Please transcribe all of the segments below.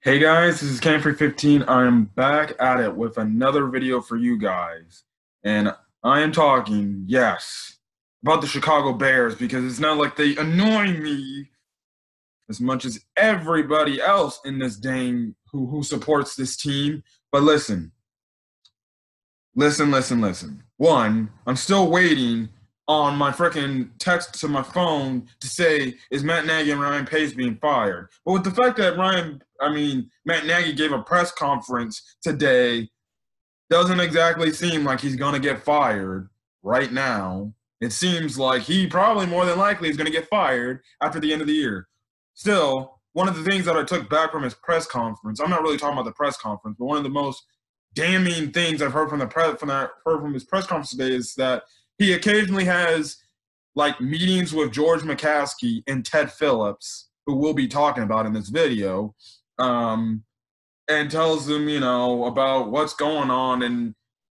Hey guys, this is Cam315. I'm back at it with another video for you guys. And I am talking, yes, about the Chicago Bears because it's not like they annoy me as much as everybody else in this dang who supports this team. But listen. One, I'm still waiting on my freaking text to my phone to say, is Matt Nagy and Ryan Pace being fired? But with the fact that Matt Nagy gave a press conference today, doesn't exactly seem like he's going to get fired right now. It seems like he probably more than likely is going to get fired after the end of the year. Still, one of the things that I took back from his press conference, I'm not really talking about the press conference, but one of the most damning things I've heard from his press conference today is that he occasionally has like meetings with George McCaskey and Ted Phillips, who we'll be talking about in this video, and tells them, about what's going on and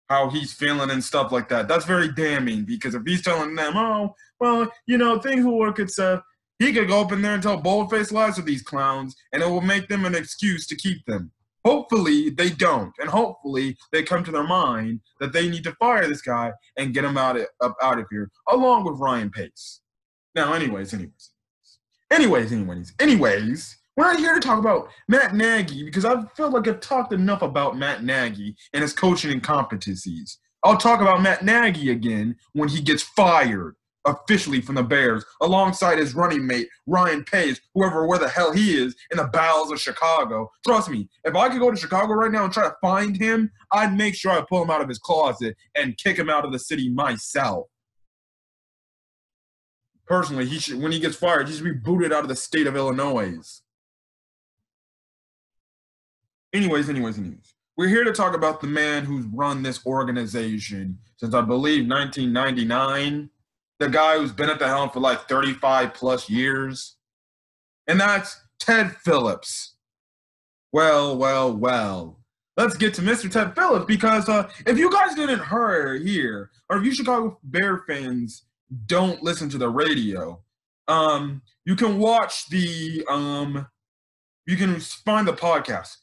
how he's feeling and stuff like that. That's very damning because if he's telling them, oh, well, things will work itself, he could go up in there and tell bold-faced lies to these clowns, and it will make them an excuse to keep them. Hopefully they don't, and hopefully they come to their mind that they need to fire this guy and get him out of here, along with Ryan Pace. Now, anyways, we're not here to talk about Matt Nagy because I feel like I've talked enough about Matt Nagy and his coaching incompetencies. I'll talk about Matt Nagy again when he gets fired officially from the Bears, alongside his running mate, Ryan Pace, where the hell he is, in the bowels of Chicago. Trust me, if I could go to Chicago right now and try to find him, I'd make sure I pull him out of his closet and kick him out of the city myself. Personally, when he gets fired, he should be booted out of the state of Illinois. Anyways. We're here to talk about the man who's run this organization since, I believe, 1999. The guy who's been at the helm for like 35 plus years. And that's Ted Phillips. Well. Let's get to Mr. Ted Phillips because if you guys didn't hear, or if you Chicago Bear fans don't listen to the radio, you can watch you can find the podcast.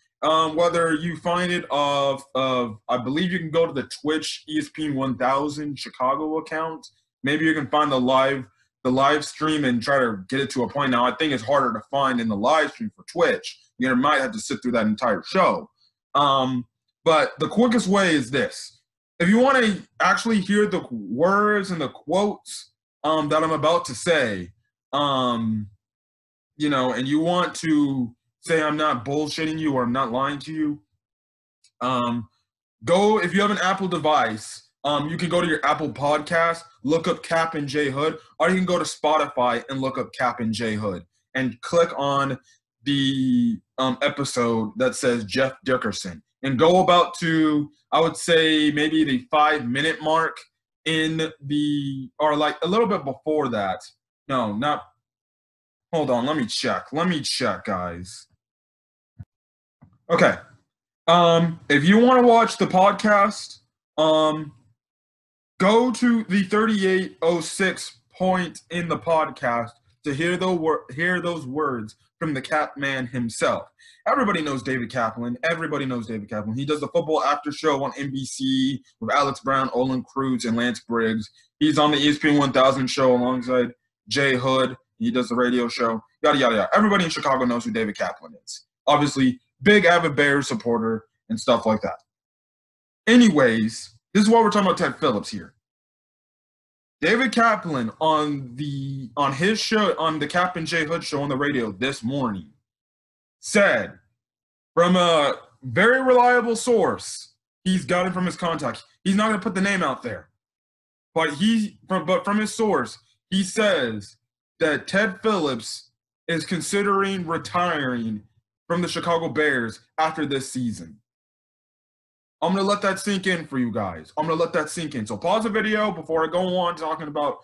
Whether you find it I believe you can go to the Twitch ESPN 1000 Chicago account. Maybe you can find the live stream and try to get it to a point. Now, I think it's harder to find in the live stream for Twitch. You might have to sit through that entire show. But the quickest way is this. If you want to actually hear the words and the quotes that I'm about to say, and you want to say I'm not bullshitting you or I'm not lying to you, go, if you have an Apple device, you can go to your Apple Podcast, look up Cap and J Hood, or you can go to Spotify and look up Cap and J Hood and click on the episode that says Jeff Dickerson and go about to, I would say, maybe the 5-minute mark or like a little bit before that. No, not, hold on, let me check, guys. Okay. If you want to watch the podcast, go to the 3806 point in the podcast to hear those words from the Cap Man himself. Everybody knows David Kaplan. He does the football after show on NBC with Alex Brown, Olin Cruz, and Lance Briggs. He's on the ESPN 1000 show alongside Jay Hood. He does the radio show. Yada, yada, yada. Everybody in Chicago knows who David Kaplan is. Obviously, big avid Bears supporter and stuff like that. Anyways, this is why we're talking about Ted Phillips here. David Kaplan on his show, on the Cap and J Hood show on the radio this morning, said from a very reliable source, he's got it from his contact. He's not going to put the name out there, but from his source, he says that Ted Phillips is considering retiring from the Chicago Bears after this season. I'm going to let that sink in for you guys. So pause the video before I go on talking about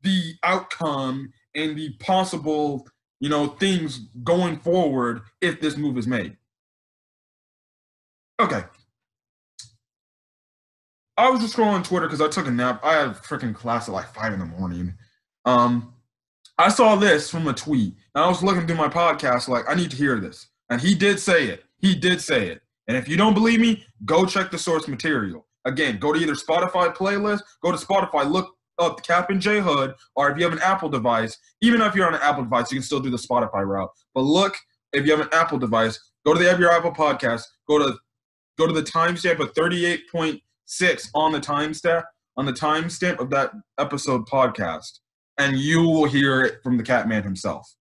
the outcome and the possible, things going forward if this move is made. Okay. I was just scrolling Twitter because I took a nap. I had a freaking class at like 5 in the morning. I saw this from a tweet. And I was looking through my podcast like, I need to hear this. And he did say it. He did say it. And if you don't believe me, go check the source material. Again, go to either Spotify playlist, go to Spotify, look up Captain J Hood, or if you have an Apple device, even if you're on an Apple device, you can still do the Spotify route. But look, if you have an Apple device, go to your Apple podcast, go to the timestamp of 38.6 on the timestamp of that episode podcast, and you will hear it from the Catman himself.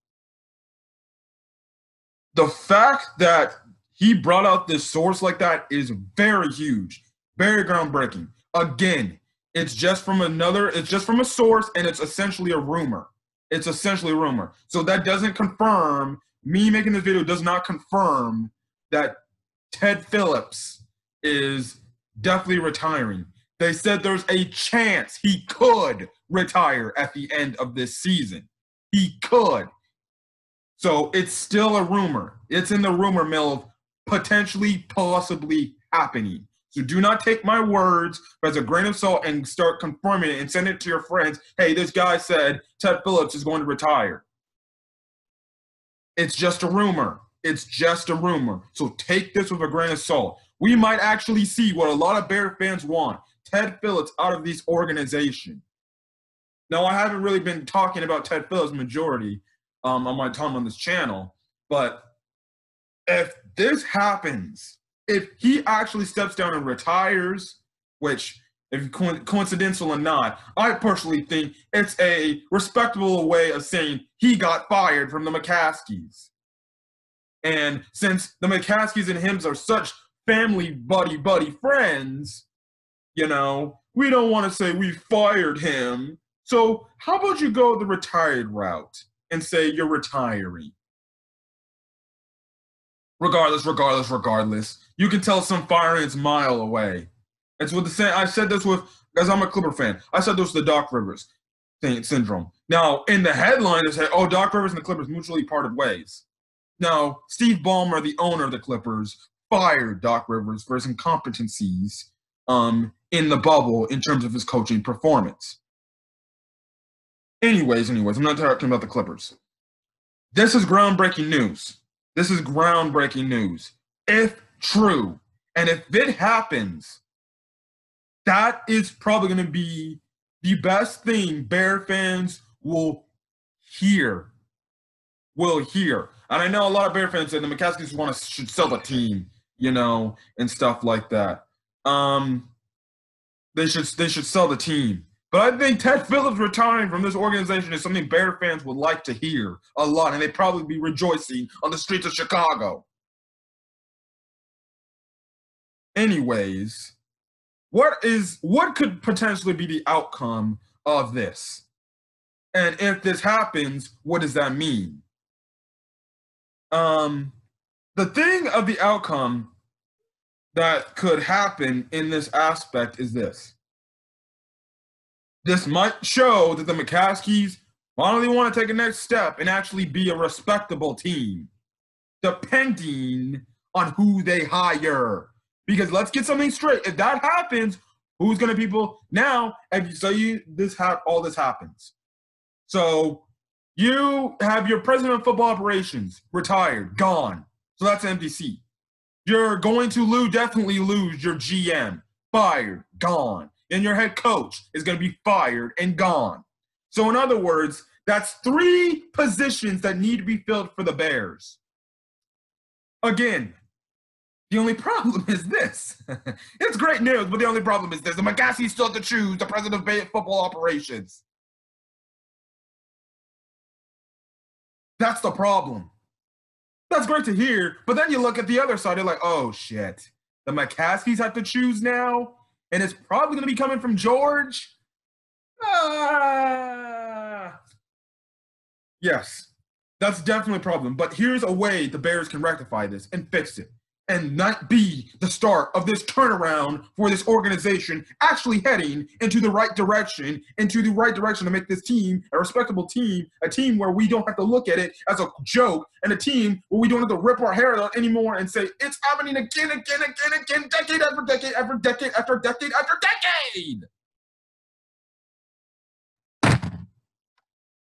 The fact that he brought out this source like that is very huge, very groundbreaking. Again, it's just from a source, and it's essentially a rumor. It's essentially a rumor. So that doesn't confirm, me making this video does not confirm that Ted Phillips is definitely retiring. They said there's a chance he could retire at the end of this season. He could. So it's still a rumor. It's in the rumor mill of potentially, possibly happening. So do not take my words as a grain of salt and start confirming it and send it to your friends. Hey, this guy said Ted Phillips is going to retire. It's just a rumor. It's just a rumor. So take this with a grain of salt. We might actually see what a lot of Bear fans want. Ted Phillips out of this organization. Now, I haven't really been talking about Ted Phillips majority on my time on this channel, but if this happens, if he actually steps down and retires, which, if coincidental or not, I personally think it's a respectable way of saying he got fired from the McCaskies. And since the McCaskies and him are such family buddy friends, we don't want to say we fired him. So how about you go the retired route and say you're retiring? Regardless, you can tell some firing is a mile away. It's with the same. I said this with, because I'm a Clipper fan. I said this with the Doc Rivers syndrome. Now, in the headline, they say, "Oh, Doc Rivers and the Clippers mutually parted ways." Now, Steve Ballmer, the owner of the Clippers, fired Doc Rivers for his incompetencies in the bubble in terms of his coaching performance. Anyways, I'm not talking about the Clippers. This is groundbreaking news. If true, and if it happens, that is probably going to be the best thing Bear fans will hear. And I know a lot of Bear fans say the McCaskies should sell the team, and stuff like that. They should sell the team. But I think Ted Phillips retiring from this organization is something Bear fans would like to hear a lot, and they'd probably be rejoicing on the streets of Chicago. Anyways, what could potentially be the outcome of this? And if this happens, what does that mean? The thing of the outcome that could happen in this aspect is this. This might show that the McCaskies finally want to take a next step and actually be a respectable team, depending on who they hire. Because let's get something straight. If that happens, who's going to people now? All this happens. So you have your president of football operations retired, gone. So that's an empty seat. You're going to definitely lose your GM, fired, gone. And your head coach is going to be fired and gone. So in other words, that's 3 positions that need to be filled for the Bears. Again, the only problem is this. It's great news, but the only problem is this. The McCaskies still have to choose the president of football operations. That's the problem. That's great to hear, but then you look at the other side, you're like, oh, shit. The McCaskies have to choose now? And it's probably going to be coming from George? Yes, that's definitely a problem. But here's a way the Bears can rectify this and fix it and not be the start of this turnaround for this organization actually heading into the right direction, to make this team a respectable team, a team where we don't have to look at it as a joke, and a team where we don't have to rip our hair out anymore and say, it's happening again, decade after decade after decade after decade after decade.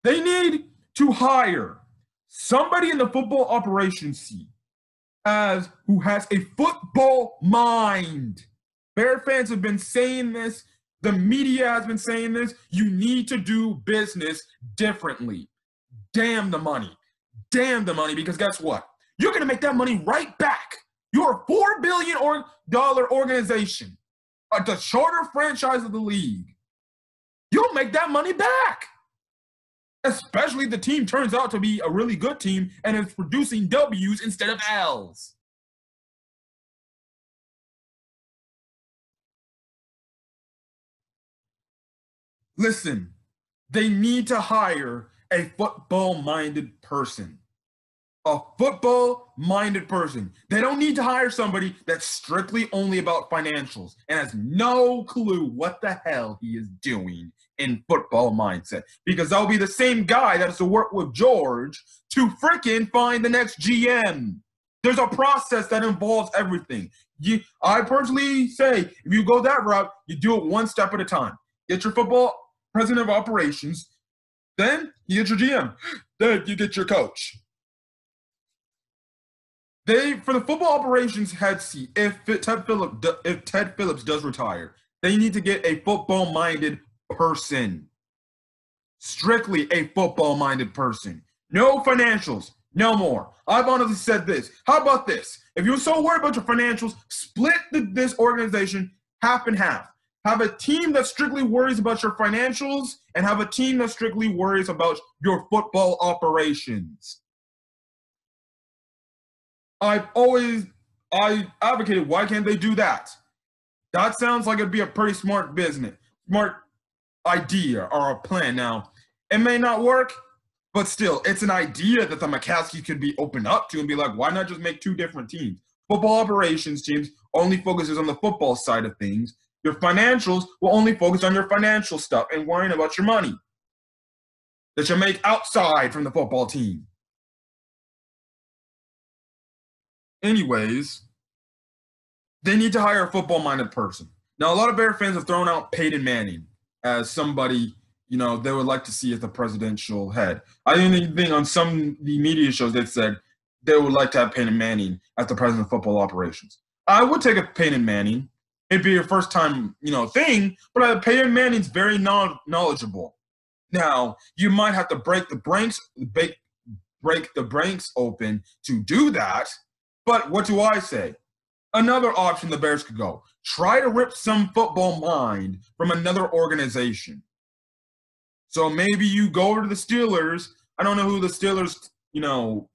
They need to hire somebody in the football operations seat as who has a football mind. Bear fans have been saying this. The media has been saying this. You need to do business differently. Damn the money. Damn the money, because guess what? You're going to make that money right back. You're a $4 billion organization, the charter franchise of the league. You'll make that money back. Especially if the team turns out to be a really good team and is producing W's instead of L's. Listen, they need to hire a football-minded person. A football-minded person. They don't need to hire somebody that's strictly only about financials and has no clue what the hell he is doing in football mindset. Because that'll be the same guy that has to work with George to freaking find the next GM. There's a process that involves everything. I personally say, if you go that route, you do it one step at a time. Get your football president of operations, then you get your GM, then you get your coach. For the football operations head seat, if Ted Phillips does retire, they need to get a football-minded person. Strictly a football-minded person. No financials, no more. I've honestly said this. How about this? If you're so worried about your financials, split this organization half and half. Have a team that strictly worries about your financials and have a team that strictly worries about your football operations. I advocated, why can't they do that? That sounds like it'd be a pretty smart idea or a plan. Now, it may not work, but still, it's an idea that the McCaskies could be open up to and be like, why not just make two different teams? Football operations teams only focuses on the football side of things. Your financials will only focus on your financial stuff and worrying about your money that you make outside from the football team. Anyways, they need to hire a football-minded person. Now, a lot of Bear fans have thrown out Peyton Manning as somebody, they would like to see as the presidential head. I think on some the media shows they've said they would like to have Peyton Manning as the president of football operations. I would take a Peyton Manning. It'd be your first time, thing, but Peyton Manning's very knowledgeable. Now, you might have to break the banks open to do that, but what do I say? Another option the Bears could go. Try to rip some football mind from another organization. So maybe you go over to the Steelers. I don't know who the Steelers,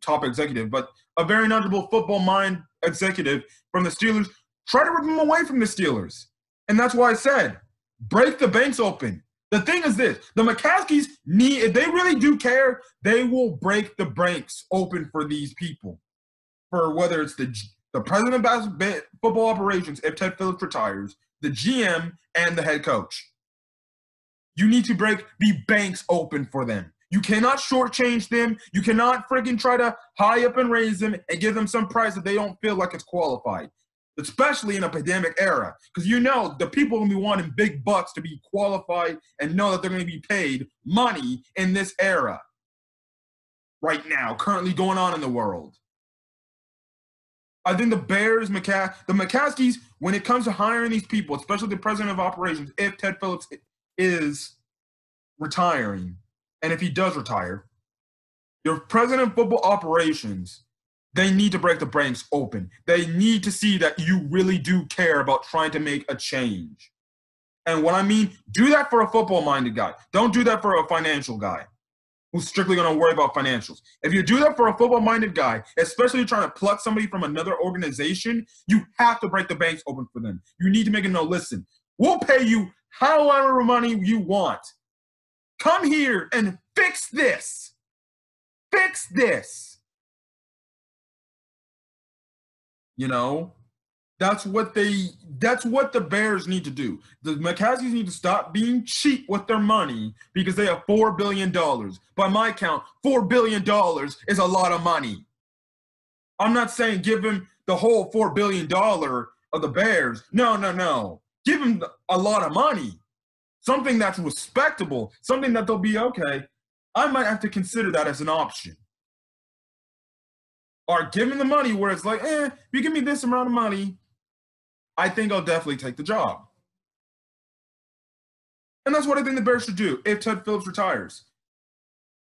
top executive, but a very knowledgeable football mind executive from the Steelers. Try to rip them away from the Steelers. And that's why I said, break the banks open. The thing is this, the McCaskies if they really do care, they will break the banks open for these people. For whether it's the president of football operations, if Ted Phillips retires, the GM, and the head coach. You need to break the banks open for them. You cannot shortchange them. You cannot freaking try to high up and raise them and give them some price that they don't feel like it's qualified. Especially in a pandemic era. Because the people are going to be wanting big bucks to be qualified and know that they're going to be paid money in this era. Right now, currently going on in the world. I think the Bears, the McCaskies, when it comes to hiring these people, especially the president of operations, if Ted Phillips is retiring, and if he does retire, your president of football operations, they need to break the banks open. They need to see that you really do care about trying to make a change. And what I mean, do that for a football-minded guy. Don't do that for a financial guy who's strictly going to worry about financials. If you do that for a football-minded guy, especially trying to pluck somebody from another organization, you have to break the banks open for them. You need to make them know, listen, we'll pay you however money you want. Come here and fix this. Fix this. That's what the Bears need to do. The McCaskies need to stop being cheap with their money because they have $4 billion. By my count, $4 billion is a lot of money. I'm not saying give him the whole $4 billion of the Bears. No. Give him a lot of money. Something that's respectable. Something that they'll be, okay, I might have to consider that as an option. are given the money where it's like, if you give me this amount of money, I think I'll definitely take the job. And that's what I think the Bears should do if Ted Phillips retires.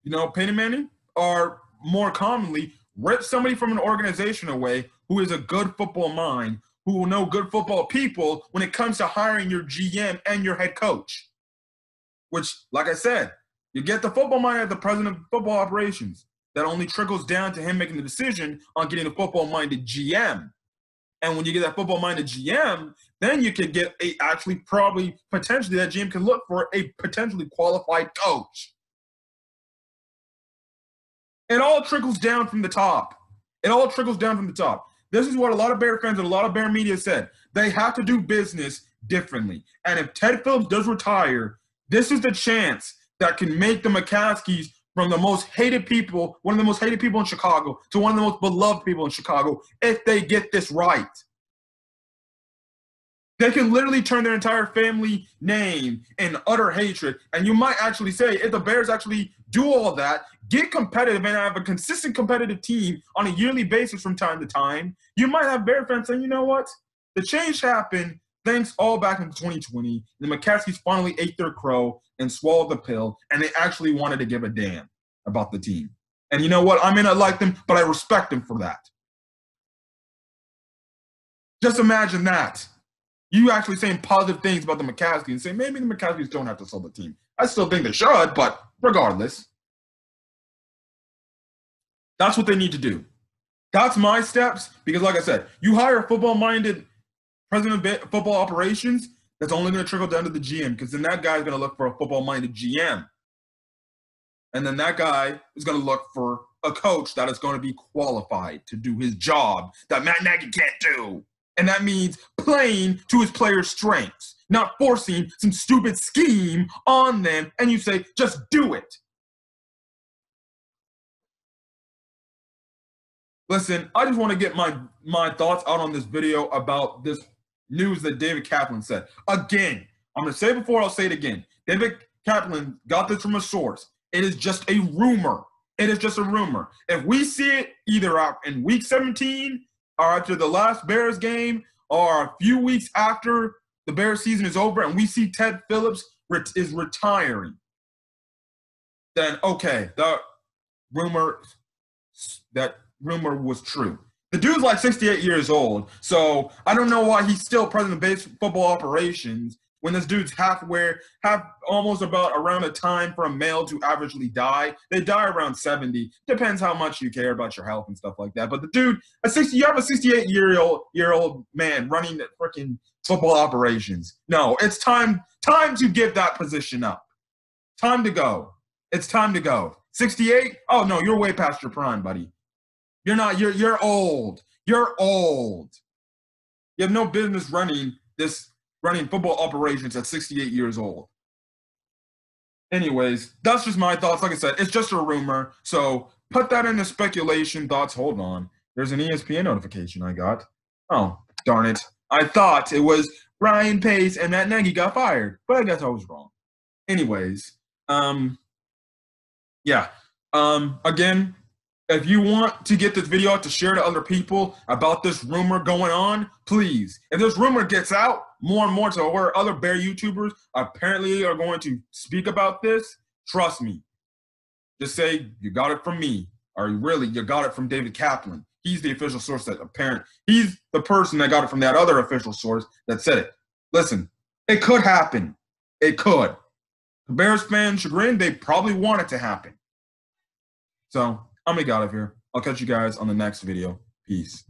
You know, Peyton Manning, or more commonly, rip somebody from an organization away who is a good football mind, who will know good football people when it comes to hiring your GM and your head coach. Which, like I said, you get the football mind at the president of football operations. That only trickles down to him making the decision on getting a football-minded GM. And when you get that football-minded GM, then you can get potentially that GM can look for a potentially qualified coach. It all trickles down from the top. It all trickles down from the top. This is what a lot of Bear fans and a lot of Bear media said. They have to do business differently. And if Ted Phillips does retire, this is the chance that can make the McCaskies from the most hated people, one of the most hated people in Chicago, to one of the most beloved people in Chicago, if they get this right. They can literally turn their entire family name in utter hatred. And you might actually say, if the Bears actually do all that, get competitive and have a consistent competitive team on a yearly basis from time to time, you might have Bear fans saying, you know what? The change happened thanks all back in 2020. The McCaskies finally ate their crow and swallowed the pill, and they actually wanted to give a damn about the team. And you know what? I may not like them, but I respect them for that. Just imagine that. You actually saying positive things about the McCaskies and saying maybe the McCaskies don't have to sell the team. I still think they should, but regardless, that's what they need to do. That's my steps because, like I said, you hire a football-minded president of football operations, that's only going to trickle down to the GM because then that guy's going to look for a football-minded GM. And then that guy is going to look for a coach that is going to be qualified to do his job that Matt Nagy can't do. And that means playing to his players' strengths, not forcing some stupid scheme on them and you say, just do it. Listen, I just want to get my thoughts out on this video about this news that David Kaplan said. Again, I'm going to say it before, I'll say it again. David Kaplan got this from a source. It is just a rumor. It is just a rumor. If we see it either out in week 17 or after the last Bears game or a few weeks after the Bears season is over and we see Ted Phillips is retiring, then okay, that rumor was true. The dude's like 68 years old, so I don't know why he's still president of base football operations when this dude's almost about around a time for a male to averagely die. They die around 70. Depends how much you care about your health and stuff like that. But the dude, you have a 68-year-old man running the freaking football operations. No, it's time to give that position up. Time to go. It's time to go. 68? Oh no, you're way past your prime, buddy. You're not. You're old. You're old. You have no business running football operations at 68 years old. Anyways, that's just my thoughts. Like I said, it's just a rumor. So put that into speculation thoughts. Hold on. There's an ESPN notification I got. Oh, darn it. I thought it was Ryan Pace and Matt Nagy got fired, but I guess I was wrong. Anyways, yeah. Again, if you want to get this video out to share to other people about this rumor going on, please. If this rumor gets out more and more to where other Bear YouTubers apparently are going to speak about this, trust me. Just say, you got it from me. Or really, you got it from David Kaplan. He's the official source he's the person that got it from that other official source that said it. Listen, it could happen. It could. The Bears fans' chagrin, they probably want it to happen. So, I'm gonna get out of here. I'll catch you guys on the next video. Peace.